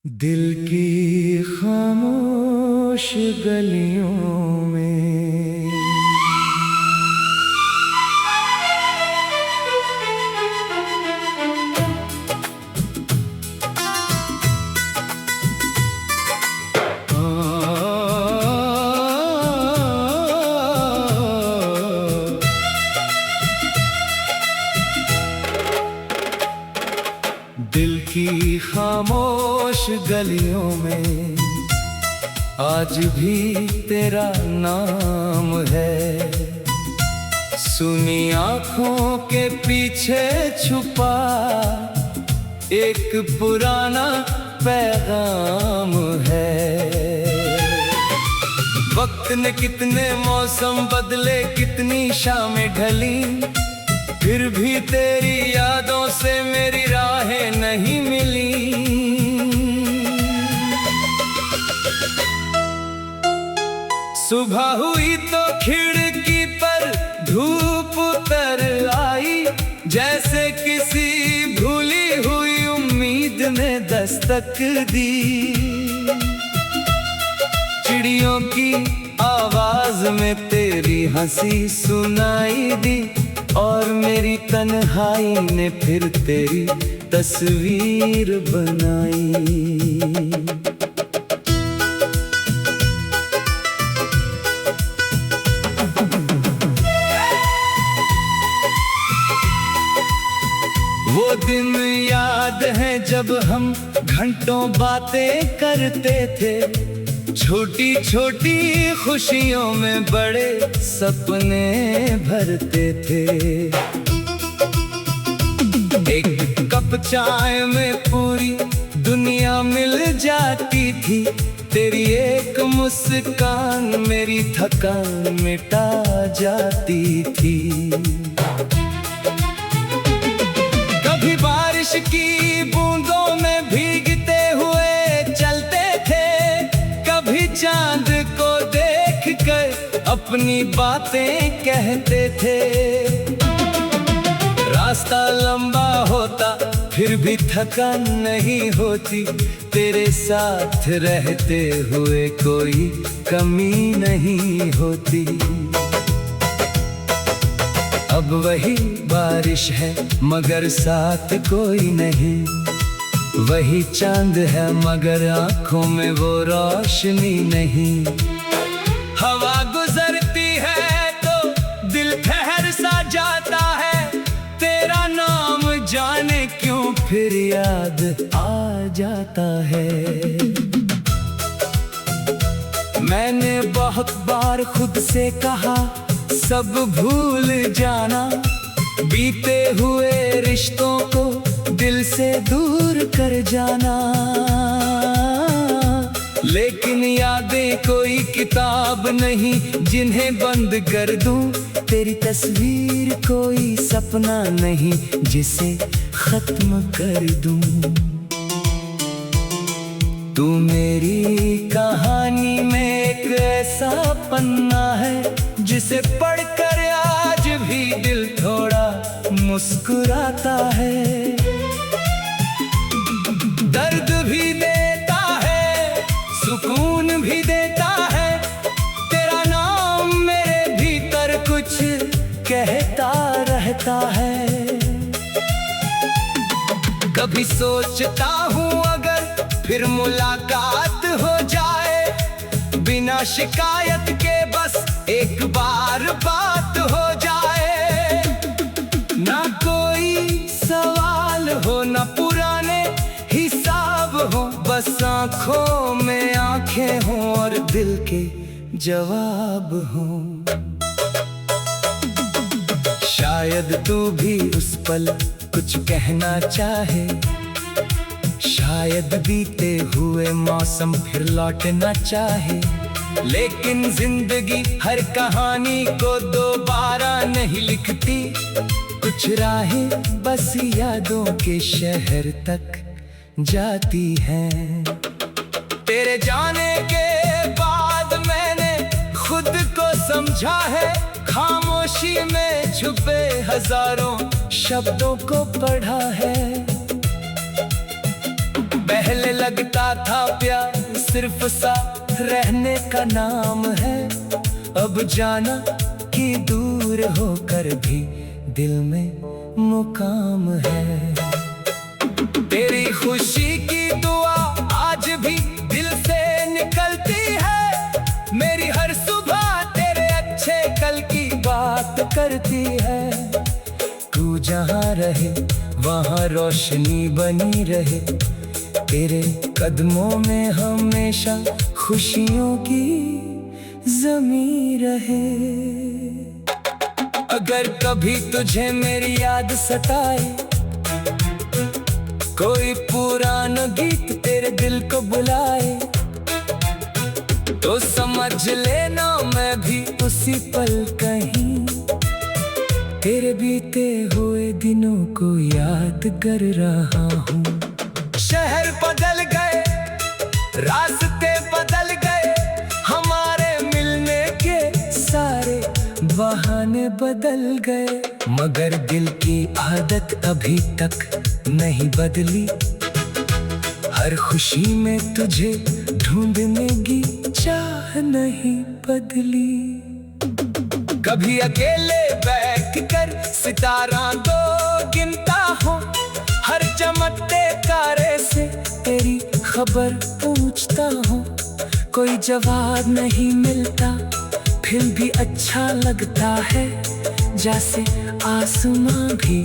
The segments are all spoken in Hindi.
दिल की खामोश गलियों में दिल की खामोश गलियों में आज भी तेरा नाम है। सुनी आँखों के पीछे छुपा एक पुराना पैगाम है। वक्त ने कितने मौसम बदले, कितनी शामें ढली, फिर भी तेरी यादों से मेरी राहें नहीं मिली। सुबह हुई तो खिड़की पर धूप उतर आई, जैसे किसी भूली हुई उम्मीद ने दस्तक दी। चिड़ियों की आवाज में तेरी हंसी सुनाई दी, और मेरी तन्हाई ने फिर तेरी तस्वीर बनाई। वो दिन याद है जब हम घंटों बातें करते थे, छोटी छोटी खुशियों में बड़े सपने भरते थे। एक कप चाय में पूरी दुनिया मिल जाती थी, तेरी एक मुस्कान मेरी थकान मिटा जाती थी। कभी बारिश की बूंदों में भीगते हुए चलते थे, कभी चांद को देखकर अपनी बातें कहते थे। रास्ता लंबा होता फिर भी थकान नहीं होती, तेरे साथ रहते हुए कोई कमी नहीं होती। अब वही बारिश है मगर साथ कोई नहीं, वही चांद है मगर आँखों में वो रोशनी नहीं। हवा गुजरती है तो दिल ठहर सा जाता है, तेरा नाम जाने क्यों फिर याद आ जाता है। मैंने बहुत बार खुद से कहा सब भूल जाना, बीते हुए रिश्तों को दिल से दूर कर जाना। लेकिन यादें कोई किताब नहीं जिन्हें बंद कर दूं, तेरी तस्वीर कोई सपना नहीं जिसे खत्म कर दूं। तू मेरी कहानी में एक ऐसा पन्ना है जिसे पढ़कर आज भी दिल थोड़ा मुस्कुराता है। दर्द भी देता है, सुकून भी देता है, तेरा नाम मेरे भीतर कुछ कहता रहता है। कभी सोचता हूँ अगर फिर मुलाकात हो जाए, बिना शिकायत के बस एक बार बात हो जाए। ना कोई सवाल हो ना पुराने हिसाब हो, बस आँखों में आँखें हों और दिल के जवाब हों। शायद तू भी उस पल कुछ कहना चाहे, शायद बीते हुए मौसम फिर लौटना चाहे, लेकिन जिंदगी हर कहानी को दोबारा नहीं लिखती। कुछ राहें बस यादों के शहर तक जाती हैं। तेरे जाने के बाद मैंने खुद को समझा है, खामोशी में छुपे हजारों शब्दों को पढ़ा है। पहले लगता था प्यार सिर्फ साथ रहने का नाम है, अब जाना कि दूर होकर भी दिल में मुकाम है। तेरी खुशी की दुआ आज भी दिल से निकलती है, मेरी हर सुबह तेरे अच्छे कल की बात करती है। तू जहाँ रहे वहाँ रोशनी बनी रहे, तेरे कदमों में हमेशा खुशियों की ज़मीं रहे। अगर कभी तुझे मेरी याद सताए, कोई पुराना गीत तेरे दिल को बुलाए, तो समझ लेना मैं भी उसी पल कहीं तेरे बीते हुए दिनों को याद कर रहा हूँ। शहर बदल गए, रास्ते बदल गए, हमारे मिलने के सारे बहाने बदल गए, मगर दिल की आदत अभी तक नहीं बदली। हर खुशी में तुझे ढूंढने की चाह नहीं बदली। कभी अकेले बैठ कर सितारा दो गिनता हूँ, हर चमकते तारे से तेरी खबर पूछता हूँ। कोई जवाब नहीं मिलता फिर भी अच्छा लगता है, जैसे आसमां भी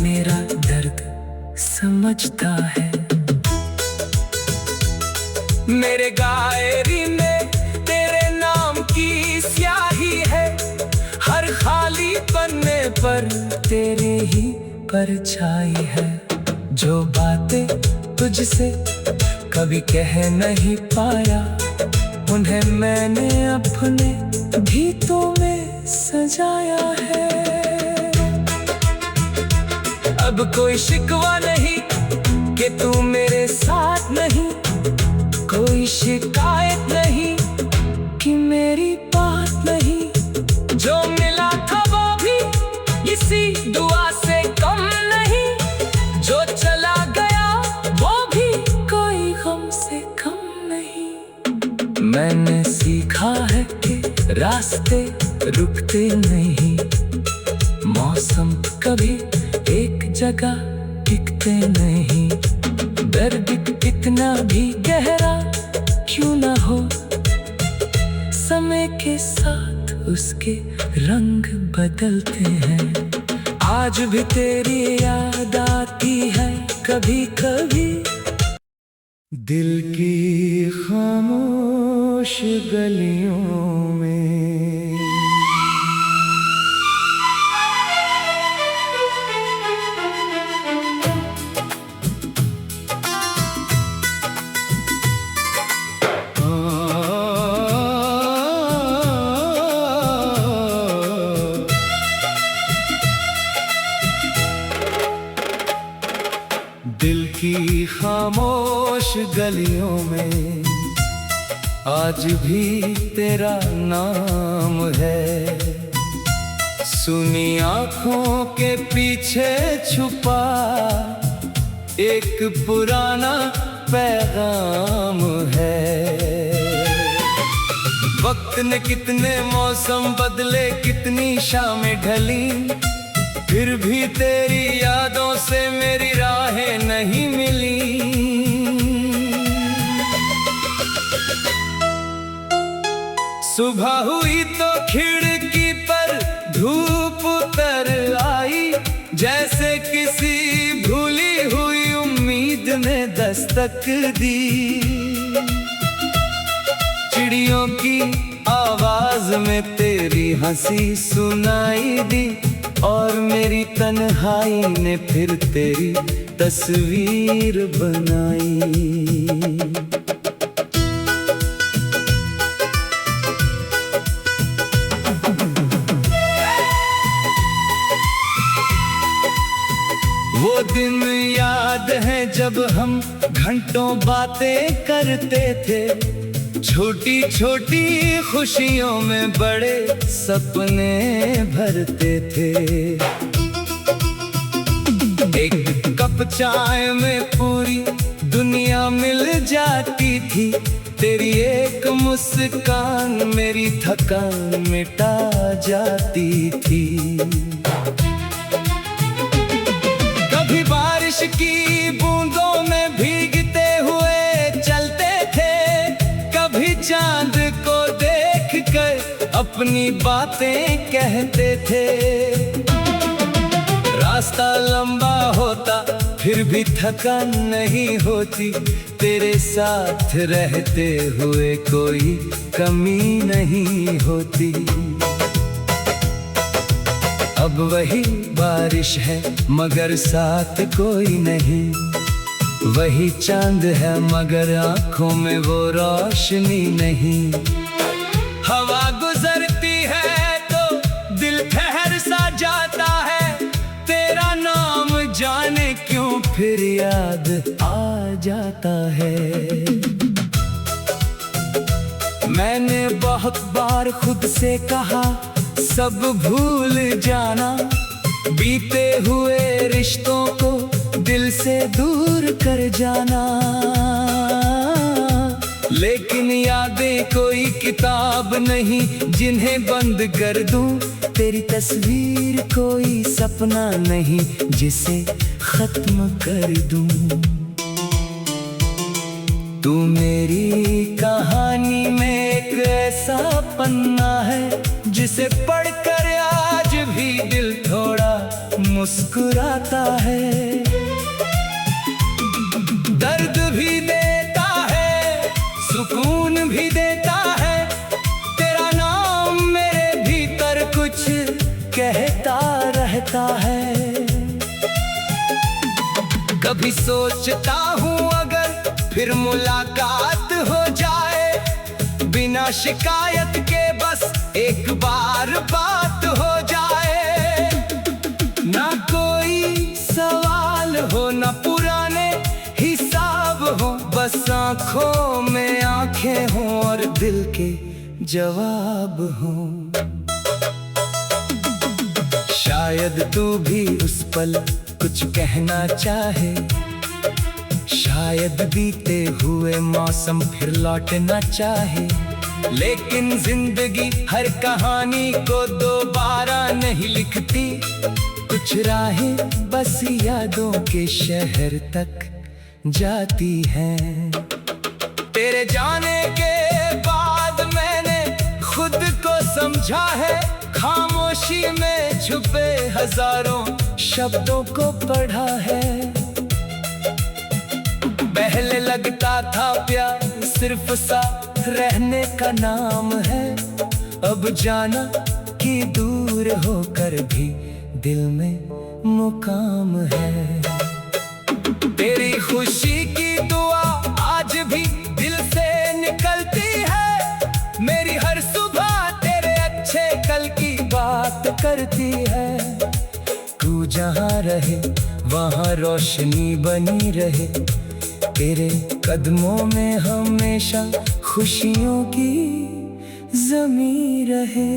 मेरा दर्द समझता है। मेरे डायरी में तेरे नाम की स्याही है, हर खाली पन्ने पर तेरे ही परछाई है। जो बातें तुझसे कभी कह नहीं पाया, उन्हें मैंने अपने गीतों में सजाया है। अब कोई शिकवा नहीं कि तू मेरे साथ नहीं, कोई शिकायत नहीं कि मेरी बात नहीं। जो मिला था वो भी इसी दुआ से कम नहीं, जो चला गया वो भी कोई गम से कम नहीं। मैंने सीखा है कि रास्ते रुकते नहीं, मौसम कभी एक जगह टिकते नहीं। दर्द कितना भी गहरा क्यों ना हो, समय के साथ उसके रंग बदलते हैं। आज भी तेरी याद आती है कभी कभी, दिल की खामोश गलियों में। दिल की खामोश गलियों में आज भी तेरा नाम है। सुनी आँखों के पीछे छुपा एक पुराना पैगाम है। वक्त ने कितने मौसम बदले, कितनी शामें ढली, फिर भी तेरी यादों से मेरी राहें नहीं मिली। सुबह हुई तो खिड़की पर धूप उतर आई, जैसे किसी भूली हुई उम्मीद ने दस्तक दी। चिड़ियों की आवाज में तेरी हंसी सुनाई दी, और मेरी तन्हाई ने फिर तेरी तस्वीर बनाई। वो दिन याद है जब हम घंटों बातें करते थे, छोटी छोटी खुशियों में बड़े सपने भरते थे। एक कप चाय में पूरी दुनिया दुनिया मिल जाती थी, तेरी एक मुस्कान मेरी थकान मिटा जाती थी। कभी बारिश की बूंदों में भीगते हुए चलते थे, कभी चांद को देख कर अपनी बातें कहते थे। रास्ता लंबा होता फिर भी थकान नहीं होती, तेरे साथ रहते हुए कोई कमी नहीं होती। अब वही बारिश है मगर साथ कोई नहीं, वही चांद है मगर आंखों में वो रोशनी नहीं। हवा गुजरती है तो दिल ठहर सा जाता है, तेरा नाम जाने क्यों फिर याद आ जाता है। मैंने बहुत बार खुद से कहा सब भूल जाना, बीते हुए रिश्तों को दिल से दूर कर जाना। लेकिन यादें कोई किताब नहीं जिन्हें बंद कर दूं, तेरी तस्वीर कोई सपना नहीं जिसे खत्म कर दूं। तू मेरी कहानी में एक ऐसा पन्ना है जिसे पढ़कर आज भी दिल थोड़ा मुस्कुराता है। दर्द भी देता है, सुकून भी देता है, तेरा नाम मेरे भीतर कुछ कहता रहता है। कभी सोचता हूँ अगर फिर मुलाकात हो जाए, बिना शिकायत के बस एक बार बात हो जाए। ना कोई सवाल हो ना पुराने हिसाब हो, बस आंखों में आंखें हों और दिल के जवाब हों। शायद तू भी उस पल कुछ कहना चाहे, शायद बीते हुए मौसम फिर लौटना चाहे। लेकिन जिंदगी हर कहानी को दोबारा नहीं लिखती, कुछ राहें बस यादों के शहर तक जाती हैं। तेरे जाने के बाद मैंने खुद को समझा है, खामोशी में छुपे हजारों शब्दों को पढ़ा है। पहले लगता था प्यार सिर्फ साथ रहने का नाम है, अब जाना कि दूर होकर भी दिल में मुकाम है। तेरी खुशी की दुआ आज भी दिल से निकलती है, मेरी हर सुबह तेरे अच्छे कल की बात करती है। तू जहाँ रहे वहाँ रोशनी बनी रहे, तेरे कदमों में हमेशा खुशियों की ज़मीं रहे।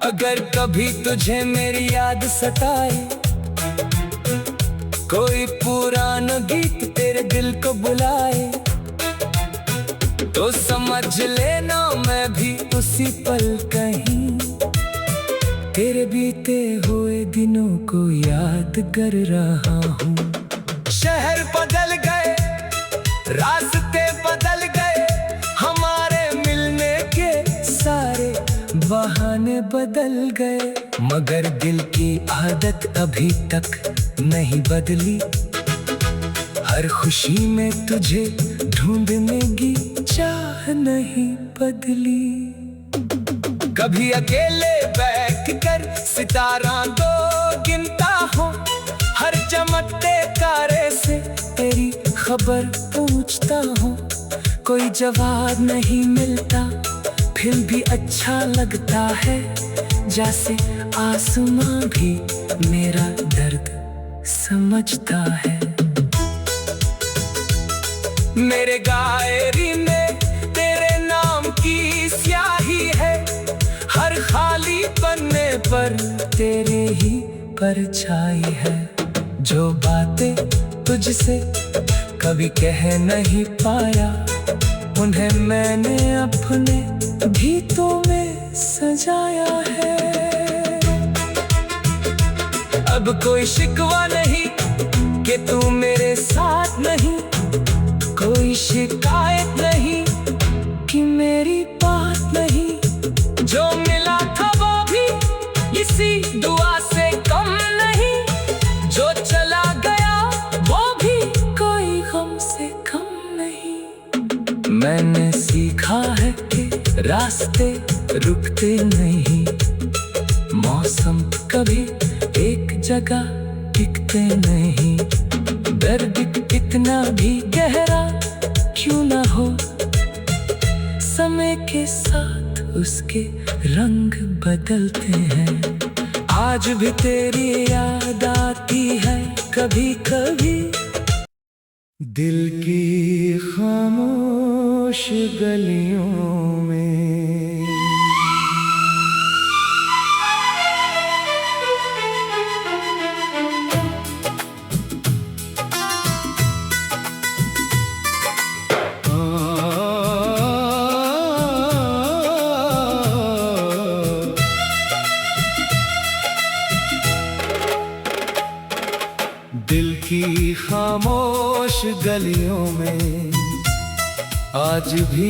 अगर कभी तुझे मेरी याद सताए, कोई पुराना गीत तेरे दिल को बुलाए, तो समझ लेना मैं भी उसी पल कहीं तेरे बीते हुए दिनों को याद कर रहा हूँ। शहर बदल गए, रास्ते बदल गए, हमारे मिलने के सारे बहाने बदल गए, मगर दिल की आदत अभी तक नहीं बदली। हर खुशी में तुझे ढूंढने की चाह नहीं बदली। कभी अकेले बैठकर सितारा को गिनता हूँ, हर चमकते तारे से तेरी खबर पूछता हूँ। कोई जवाब नहीं मिलता फिर भी अच्छा लगता है, जैसे आसमां भी मेरा दर्द समझता है। मेरे डायरी में तेरे नाम की स्याही है, हर खाली पन्ने पर तेरे ही परछाई है। जो बातें तुझसे कभी कह नहीं पाया, उन्हें मैंने अपने गीतों में सजाया है। अब कोई शिकवा नहीं कि तू मेरे साथ नहीं, कोई शिकायत नहीं कि मेरी बात नहीं। जो मिला था वो भी इसी दुआ से कम नहीं, जो चला गया वो भी कोई गम से कम नहीं। मैंने सीखा है कि रास्ते रुकते नहीं, मौसम कभी एक जगह टिकते नहीं। दर्द कितना भी गहरा क्यों ना हो, समय के साथ उसके रंग बदलते हैं। आज भी तेरी याद आती है कभी कभी, दिल की खामोश गलियों में। दिल की खामोश गलियों में आज भी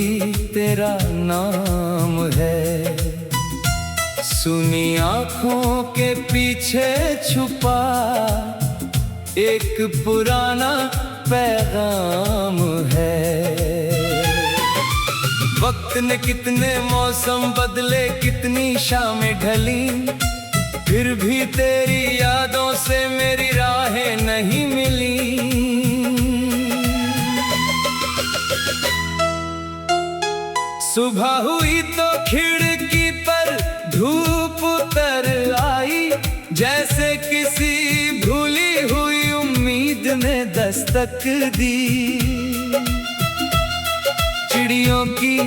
तेरा नाम है। सुनी आँखों के पीछे छुपा एक पुराना पैगाम है। वक्त ने कितने मौसम बदले, कितनी शामें ढली, फिर भी तेरी यादों से मेरी राहें नहीं मिली। सुबह हुई तो खिड़की पर धूप उतर आई, जैसे किसी भूली हुई उम्मीद ने दस्तक दी। चिड़ियों की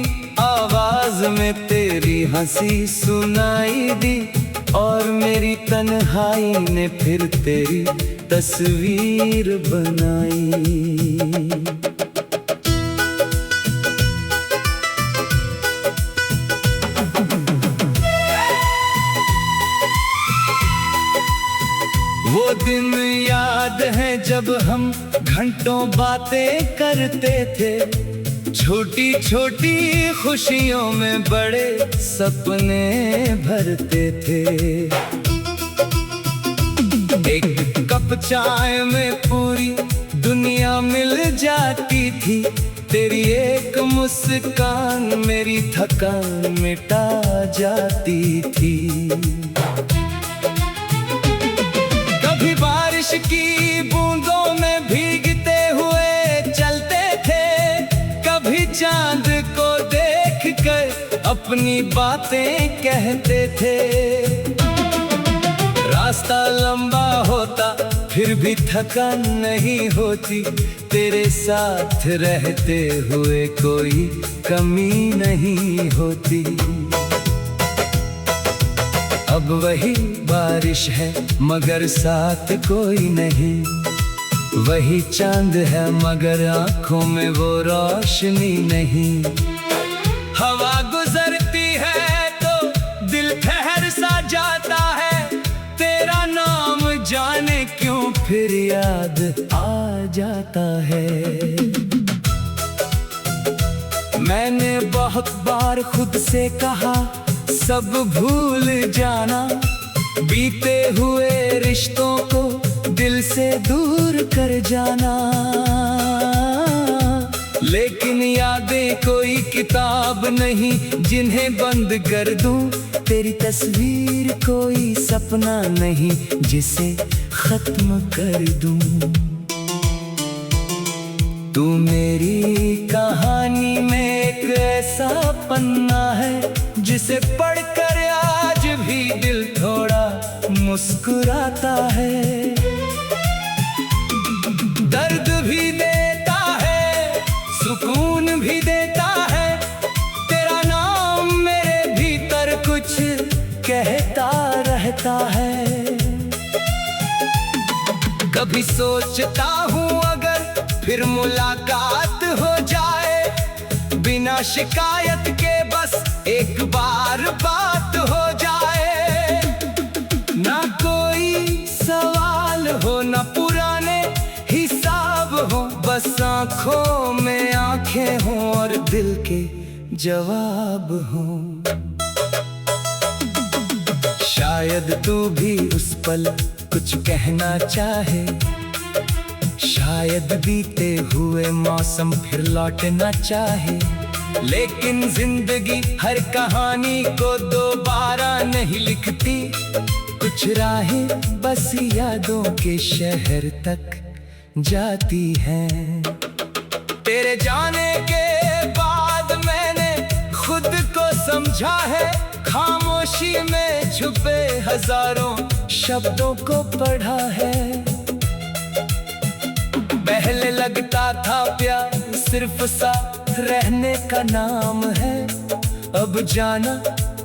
आवाज में तेरी हंसी सुनाई दी, और मेरी तन्हाई ने फिर तेरी तस्वीर बनाई। वो दिन याद है जब हम घंटों बातें करते थे, छोटी छोटी खुशियों में बड़े सपने भरते थे। एक कप चाय में पूरी दुनिया मिल जाती थी, तेरी एक मुस्कान मेरी थकान मिटा जाती थी। कभी बारिश की बूंदों में भीगते हुए चलते थे, कभी चांद को देखकर अपनी बातें कहते थे। रास्ता लंबा होता फिर भी थकान नहीं होती, तेरे साथ रहते हुए कोई कमी नहीं होती। अब वही बारिश है मगर साथ कोई नहीं, वही चांद है मगर आँखों में वो रोशनी नहीं। हवा गुजरती है तो दिल ठहर सा जाता है, तेरा नाम जाने क्यों फिर याद आ जाता है। मैंने बहुत बार खुद से कहा सब भूल जाना, बीते हुए रिश्तों को दिल से दूर कर जाना। लेकिन यादें कोई किताब नहीं जिन्हें बंद कर दूं, तेरी तस्वीर कोई सपना नहीं जिसे खत्म कर दूं। तू मेरी कहानी में एक ऐसा पन्ना है जिसे पढ़कर आज भी दिल थोड़ा मुस्कुराता है। दर्द भी देता है, सुकून भी देता है, तेरा नाम मेरे भीतर कुछ कहता रहता है। कभी सोचता हूँ अगर फिर मुलाकात हो जाए, बिना शिकायत के बस एक बार बात हो जाए। ना कोई सवाल हो ना पुराने हिसाब हो, बस आंखों में आंखें हों और दिल के जवाब हों। शायद तू भी उस पल कुछ कहना चाहे, शायद बीते हुए मौसम फिर लौटना चाहे, लेकिन जिंदगी हर कहानी को दोबारा नहीं लिखती। कुछ राहें बस यादों के शहर तक जाती हैं। तेरे जाने के बाद मैंने खुद को समझा है, खामोशी में छुपे हजारों शब्दों को पढ़ा है। पहले लगता था प्यार सिर्फ साथ रहने का नाम है, अब जाना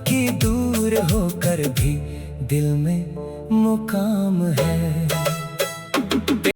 कि दूर होकर भी दिल में मुकाम है।